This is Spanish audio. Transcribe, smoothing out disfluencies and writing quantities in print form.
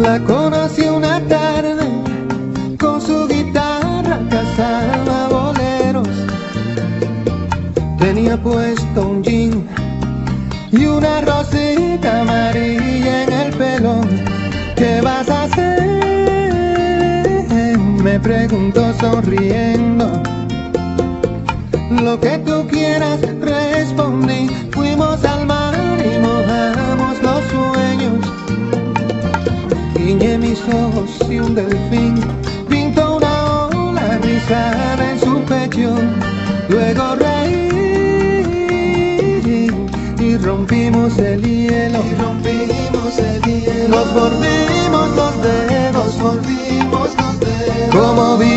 La conocí una tarde, con su guitarra cantaba boleros. Tenía puesto un jean y una rosita amarilla en el pelo. ¿Qué vas a hacer?, me preguntó sonriendo. Lo que tú quieras, respondí. Fuimos al mar y mojamos los sueños. Guiñé mis ojos y un delfín pintó una ola rizada en su pecho. Luego reí y rompimos el hielo. Nos volvimos los dedos, como vi